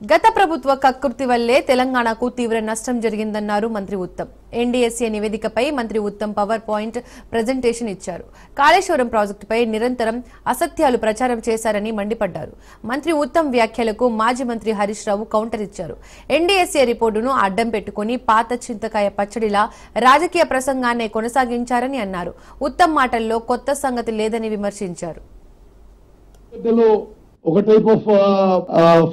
గత ప్రభుత్వ కక్కుర్తి వల్లే తెలంగాణకు తీవ్ర నష్టం జరిగిందన్నారు మంత్రి ఉత్తమ్. ఎన్డీఎస్ఏ నివేదికపై మంత్రి ఉత్తమ్ పవర్ పాయింట్ ప్రెజెంటేషన్ ఇచ్చారు. కాళేశ్వరం ప్రాజెక్టుపై నిరంతరం అసత్యాలు ప్రచారం చేశారని మండిపడ్డారు. మంత్రి ఉత్తమ్ వ్యాఖ్యలకు మాజీ మంత్రి హరీష్ రావు కౌంటర్ ఇచ్చారు. ఎన్డీఎస్ఏ రిపోర్టును అడ్డం పెట్టుకుని పాత చింతకాయ పచ్చడిలా రాజకీయ ప్రసంగాన్నే కొనసాగించారని అన్నారు. ఉత్తమ్ మాటల్లో కొత్త సంగతి లేదని విమర్శించారు. ఒక టైప్ ఆఫ్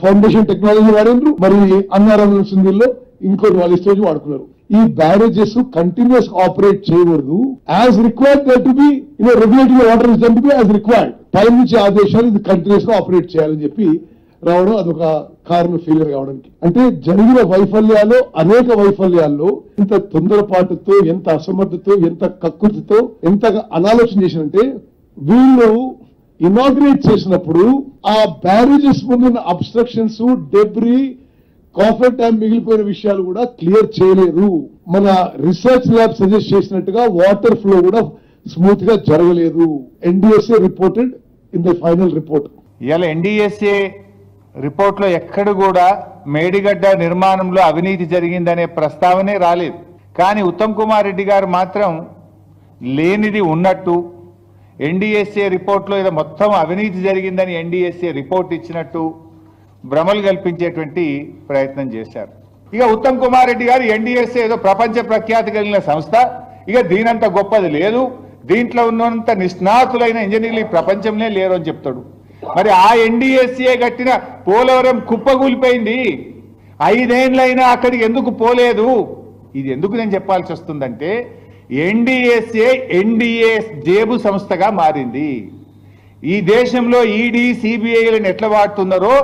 ఫౌండేషన్ టెక్నాలజీ వాడారు, మరి అన్నారం సింగిల్లో ఇంకోటి వాళ్ళు ఇష్టం వాడుకున్నారు. ఈ బ్యారేజెస్ కంటిన్యూస్ ఆపరేట్ చేయకూడదు. As required to be regulatory water is to be as required. పై నుంచి ఆదేశాలు ఇది కంటిన్యూస్ గా ఆపరేట్ చేయాలని చెప్పి రావడం అదొక కారణం ఫెయిలియర్ కావడానికి. అంటే జరిగిన వైఫల్యాలు అనేక వైఫల్యాల్లో ఎంత తొందరపాటుతో, ఎంత అసమర్థతో, ఎంత కక్కుర్తితో, ఎంత అనాలోచన చేసినంటే వీళ్ళు ఇనాగ్రేట్ చేసినప్పుడు ఆ బ్యారేజెస్ ముందున్న అబ్స్ట్రక్షన్స్, డెబ్రీ, కాఫర్ ట్యాంక్ మిగిలిపోయిన విషయాలు కూడా క్లియర్ చేయలేరు. మన రీసెర్చ్ ల్యాబ్ సజెస్ట్ చేసినట్టుగా వాటర్ ఫ్లో కూడా స్మూత్ గా జరగలేదు. NDSA reported in the final report. ఇవాళ ఎన్డీఎస్ఏ రిపోర్ట్ లో ఎక్కడ కూడా మేడిగడ్డ నిర్మాణంలో అవినీతి జరిగిందనే ప్రస్తావనే రాలేదు. కానీ ఉత్తమ్ కుమార్ రెడ్డి గారు మాత్రం లేనిది ఉన్నట్టు, ఎన్డీఎస్ఏ రిపోర్ట్లో ఏదో మొత్తం అవినీతి జరిగిందని ఎన్డీఎస్ఏ రిపోర్ట్ ఇచ్చినట్టు భ్రమలు కల్పించేటువంటి ప్రయత్నం చేశారు. ఇక ఉత్తమ్ కుమార్ రెడ్డి గారు ఎన్డీఎస్ఏ ఏదో ప్రపంచ ప్రఖ్యాతి కలిగిన సంస్థ, ఇక దీనంత గొప్పది లేదు, దీంట్లో ఉన్నంత నిష్ణాతులైన ఇంజనీర్లు ఈ ప్రపంచంలో లేరు అని చెప్తాడు. మరి ఆ ఎన్డీఎస్ఏ కట్టిన పోలవరం కుప్పగూలిపోయింది, 5 ఏళ్లైనా అక్కడికి ఎందుకు పోలేదు? ఇది ఎందుకు నేను చెప్పాల్సి వస్తుందంటే ఎన్డీఎస్ఏ ఎన్డీఏ జేబు సంస్థగా మారింది. ఈ దేశంలో ఈడీ, సిబిఐలను ఎట్లా వాడుతున్నారో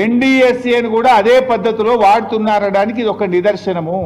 ఎన్డీఎస్ఏను కూడా అదే పద్ధతిలో వాడుతున్నారనడానికి ఇది ఒక నిదర్శనము.